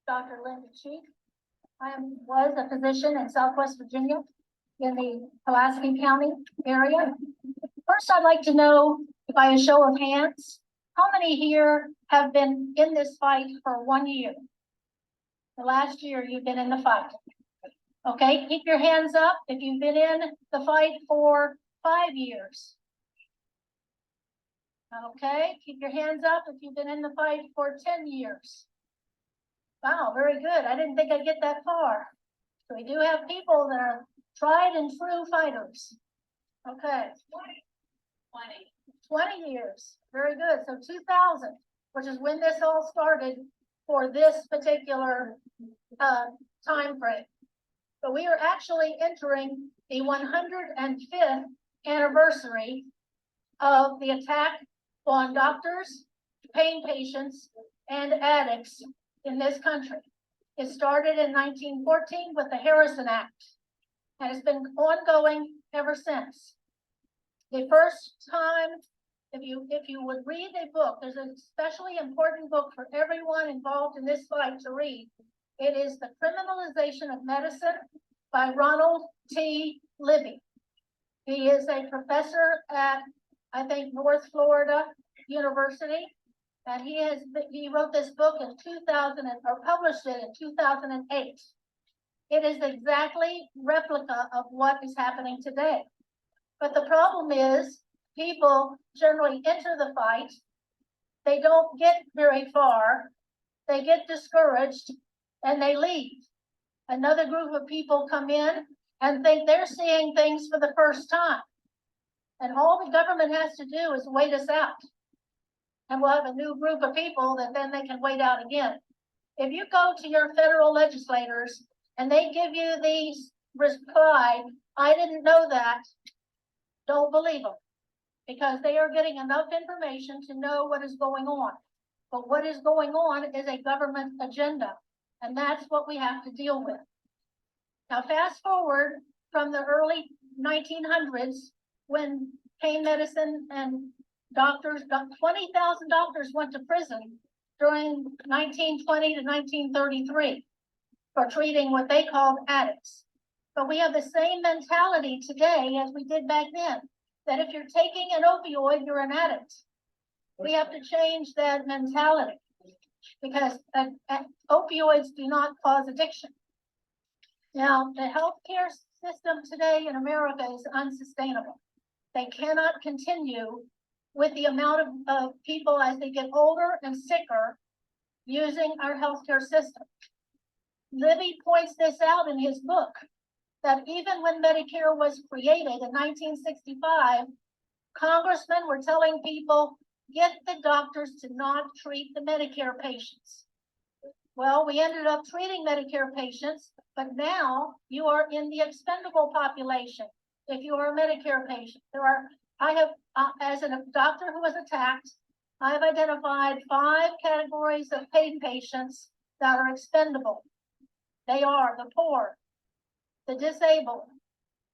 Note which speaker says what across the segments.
Speaker 1: Dr. Linda Cheek. Was a physician in Southwest Virginia in the Pulaski County area. First, I'd like to know, by a show of hands, how many here have been in this fight for 1 year? The last year you've been in the fight. Okay, keep your hands up if you've been in the fight for 5 years. Okay, keep your hands up if you've been in the fight for 10 years. Wow, very good. I didn't think I'd get that far. So we do have people that are tried and true fighters. Okay. 20 years. Very good. So 2000, which is when this all started for this particular time frame. But we are actually entering the 105th anniversary of the attack on doctors, pain patients, and addicts in this country. It started in 1914 with the Harrison Act, and it's been ongoing ever since. The first time, if you would read a book, there's an especially important book for everyone involved in this fight to read. It is The Criminalization of Medicine by Ronald T. Libby. He is a professor at, I think, North Florida University. And he wrote this book in 2000 or published it in 2008. It is exactly replica of what is happening today. But the problem is people generally enter the fight. They don't get very far. They get discouraged and they leave. Another group of people come in and think they're seeing things for the first time. And all the government has to do is wait us out. And we'll have a new group of people that then they can wait out again. If you go to your federal legislators and they give you these reply, I didn't know that, don't believe them, because they are getting enough information to know what is going on. But what is going on is a government agenda, and that's what we have to deal with. Now, fast forward from the early 1900s, when pain medicine and doctors, 20,000 doctors went to prison during 1920 to 1933 for treating what they called addicts. But we have the same mentality today as we did back then, that if you're taking an opioid, you're an addict. We have to change that mentality because opioids do not cause addiction. Now, the healthcare system today in America is unsustainable. They cannot continue with the amount of people as they get older and sicker using our healthcare system. Libby points this out in his book, that even when Medicare was created in 1965, congressmen were telling people, get the doctors to not treat the Medicare patients. Well, we ended up treating Medicare patients, but now you are in the expendable population if you are a Medicare patient. As a doctor who was attacked, I have identified 5 categories of pain patients that are expendable. They are the poor, the disabled,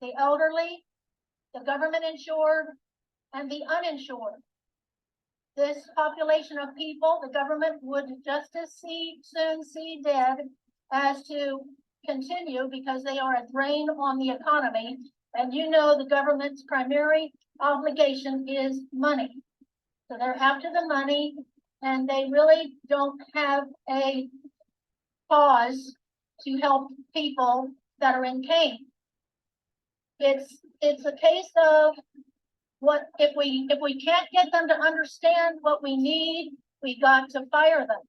Speaker 1: the elderly, the government insured, and the uninsured. This population of people, the government would just as soon see dead as to continue because they are a drain on the economy. And you know the government's primary obligation is money. So they're after the money, and they really don't have a cause to help people that are in pain. It's a case of what if we can't get them to understand what we need, we got to fire them.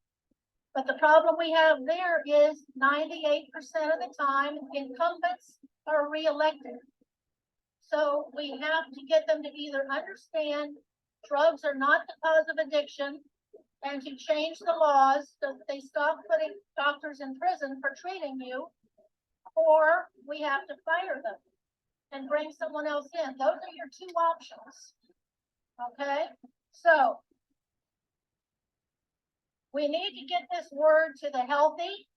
Speaker 1: But the problem we have there is 98% of the time incumbents are reelected. So we have to get them to either understand drugs are not the cause of addiction and to change the laws so that they stop putting doctors in prison for treating you, or we have to fire them and bring someone else in. Those are your 2 options. Okay, so we need to get this word to the healthy,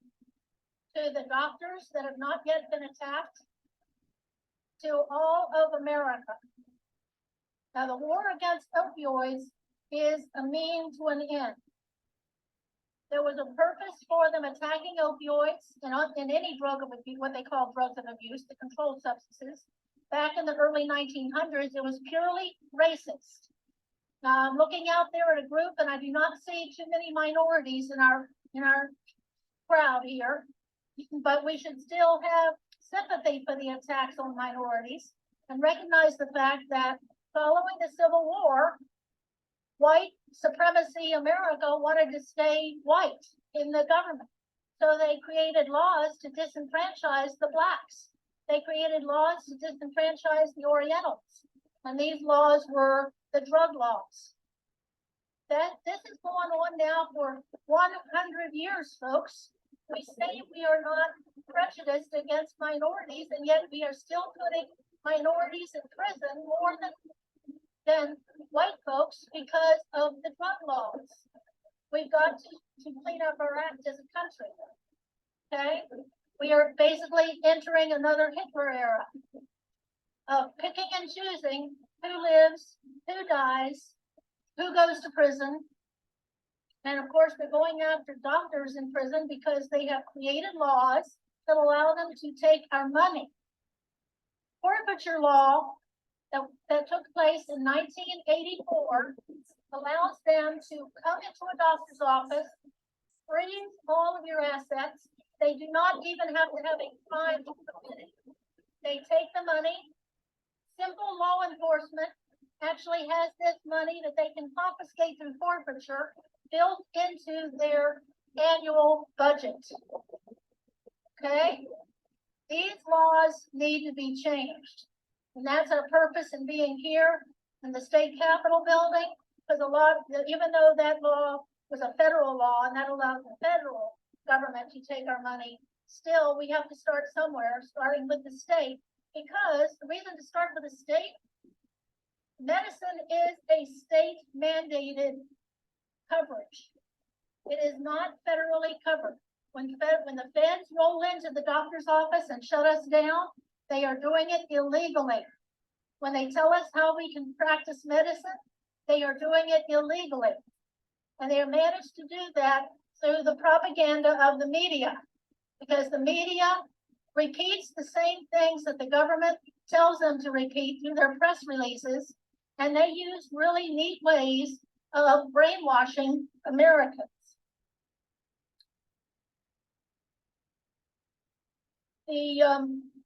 Speaker 1: to the doctors that have not yet been attacked, to all of America. Now, the war against opioids is a means to an end. There was a purpose for them attacking opioids and any drug of abuse, what they call drugs of abuse, the controlled substances. Back in the early 1900s, it was purely racist. Now I'm looking out there at a group, and I do not see too many minorities in our crowd here, but we should still have sympathy for the attacks on minorities and recognize the fact that following the Civil War, white supremacy America wanted to stay white in the government. So they created laws to disenfranchise the blacks. They created laws to disenfranchise the Orientals. And these laws were the drug laws. This has gone on now for 100 years, folks. We say we are not prejudiced against minorities, and yet we are still putting minorities in prison more than white folks because of the drug laws. We've got to clean up our act as a country. Okay? We are basically entering another Hitler era of picking and choosing who lives, who dies, who goes to prison. And of course, we're going after doctors in prison because they have created laws that allow them to take our money. Forfeiture law that took place in 1984 allows them to come into a doctor's office, freeze all of your assets. They do not even have to have a crime committed. They take the money. Simple law enforcement actually has this money that they can confiscate through forfeiture built into their annual budget. Okay? These laws need to be changed. And that's our purpose in being here in the state capitol building, because even though that law was a federal law and that allows the federal government to take our money, still we have to start somewhere, starting with the state, because the reason to start with the state, medicine is a state mandated coverage. It is not federally covered. When the feds roll into the doctor's office and shut us down, they are doing it illegally. When they tell us how we can practice medicine, they are doing it illegally. And they have managed to do that through the propaganda of the media, because the media repeats the same things that the government tells them to repeat through their press releases, and they use really neat ways of brainwashing Americans.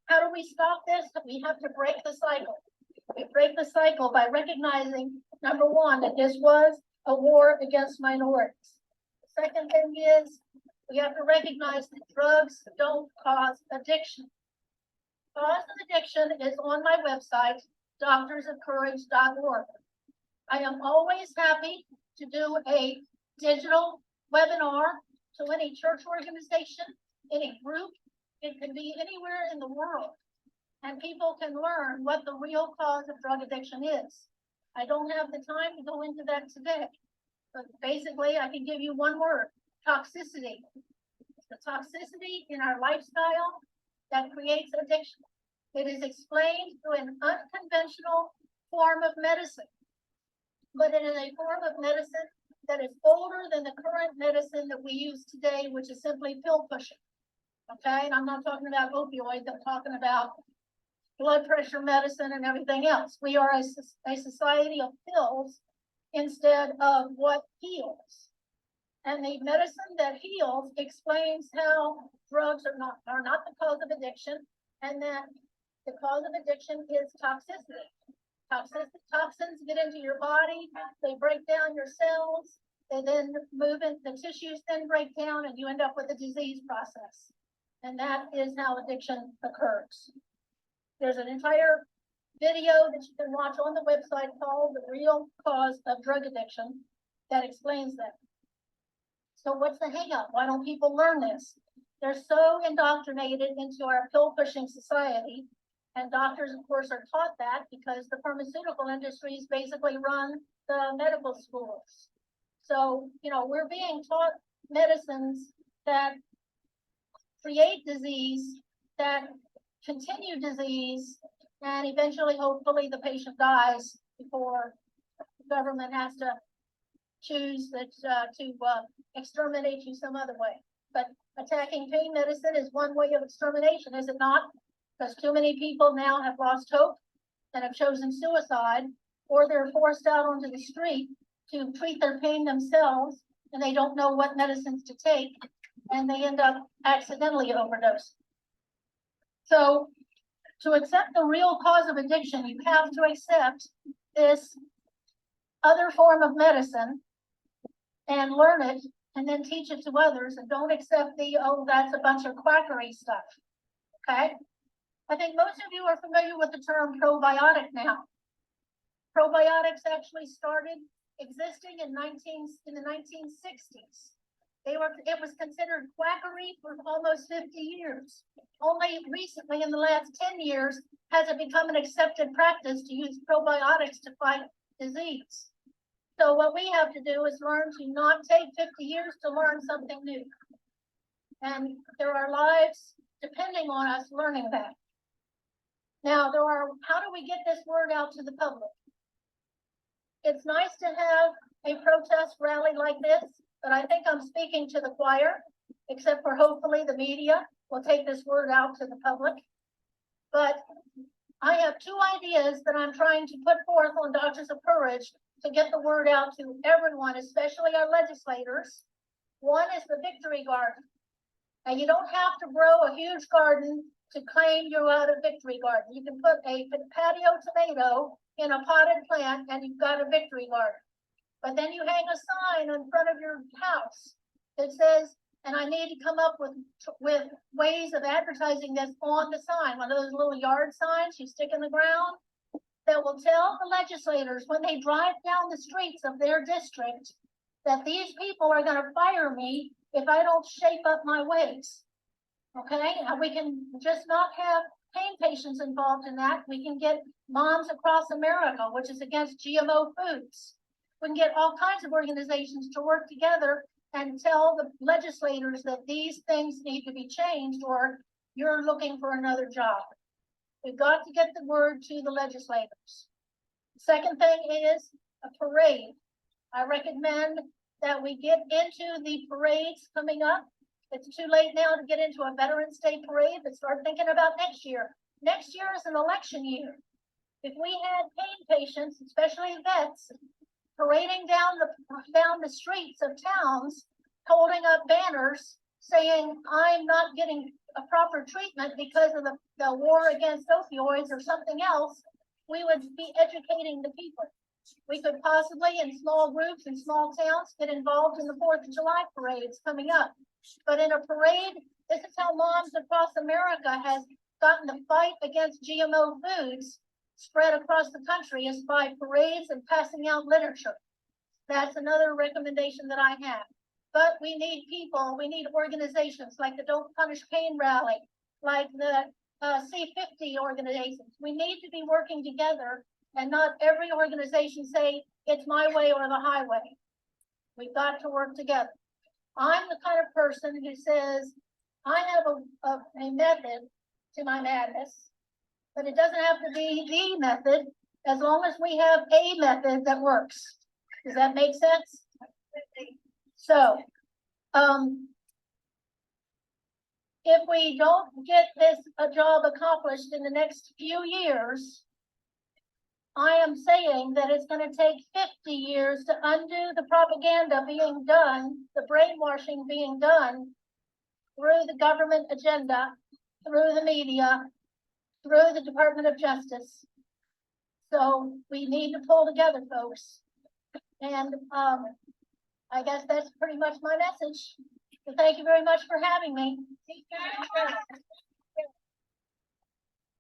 Speaker 1: How do we stop this? We have to break the cycle. We break the cycle by recognizing, number one, that this was a war against minorities. The second thing is we have to recognize that drugs don't cause addiction. Cause of addiction is on my website, doctorsofcourage.org. I am always happy to do a digital webinar to any church organization, any group. It can be anywhere in the world, and people can learn what the real cause of drug addiction is. I don't have the time to go into that today, but basically I can give you one word: toxicity. It's the toxicity in our lifestyle that creates addiction. It is explained through an unconventional form of medicine, but it is a form of medicine that is older than the current medicine that we use today, which is simply pill pushing. Okay, and I'm not talking about opioids, I'm talking about blood pressure medicine and everything else. We are a society of pills instead of what heals. And the medicine that heals explains how drugs are not the cause of addiction, and that the cause of addiction is toxicity. Toxins get into your body, they break down your cells, they then move in, the tissues then break down, and you end up with a disease process. And that is how addiction occurs. There's an entire video that you can watch on the website called The Real Cause of Drug Addiction that explains that. So what's the hang up? Why don't people learn this? They're so indoctrinated into our pill pushing society. And doctors, of course, are taught that because the pharmaceutical industries basically run the medical schools. So, we're being taught medicines that create disease, that continue disease, and eventually, hopefully, the patient dies before the government has to choose that, to exterminate you some other way. But attacking pain medicine is one way of extermination, is it not? Because too many people now have lost hope and have chosen suicide, or they're forced out onto the street to treat their pain themselves, and they don't know what medicines to take, and they end up accidentally overdosing. So to accept the real cause of addiction, you have to accept this other form of medicine and learn it, and then teach it to others, and don't accept the, oh, that's a bunch of quackery stuff. Okay? I think most of you are familiar with the term probiotic now. Probiotics actually started existing in the 1960s. It was considered quackery for almost 50 years. Only recently, in the last 10 years, has it become an accepted practice to use probiotics to fight disease. So what we have to do is learn to not take 50 years to learn something new. And there are lives depending on us learning that. Now, how do we get this word out to the public? It's nice to have a protest rally like this, but I think I'm speaking to the choir, except for hopefully the media will take this word out to the public. But I have two ideas that I'm trying to put forth on Doctors of Courage to get the word out to everyone, especially our legislators. One is the Victory Garden. And you don't have to grow a huge garden to claim you're out of Victory Garden. You can put a patio tomato in a potted plant and you've got a Victory Garden. But then you hang a sign in front of your house that says, and I need to come up with ways of advertising this on the sign, one of those little yard signs you stick in the ground that will tell the legislators when they drive down the streets of their district that these people are going to fire me if I don't shape up my ways. Okay, and we can just not have pain patients involved in that. We can get Moms Across America, which is against GMO foods. We can get all kinds of organizations to work together and tell the legislators that these things need to be changed, or you're looking for another job. We've got to get the word to the legislators. The second thing is a parade. I recommend that we get into the parades coming up. It's too late now to get into a Veterans Day parade, but start thinking about next year. Next year is an election year. If we had pain patients, especially vets, parading down the streets of towns, holding up banners saying, I'm not getting a proper treatment because of the war against opioids or something else, we would be educating the people. We could possibly, in small groups in small towns, get involved in the 4th of July parades coming up. But in a parade, this is how Moms Across America has gotten the fight against GMO foods spread across the country, is by parades and passing out literature. That's another recommendation that I have. But we need people, we need organizations like the Don't Punish Pain Rally, like the C50 organizations. We need to be working together and not every organization say, it's my way or the highway. We've got to work together. I'm the kind of person who says, I have a method to my madness, but it doesn't have to be the method as long as we have a method that works. Does that make sense? So, if we don't get this job accomplished in the next few years, I am saying that it's going to take 50 years to undo the propaganda being done, the brainwashing being done through the government agenda, through the media, through the Department of Justice. So we need to pull together, folks. And I guess that's pretty much my message. So thank you very much for having me.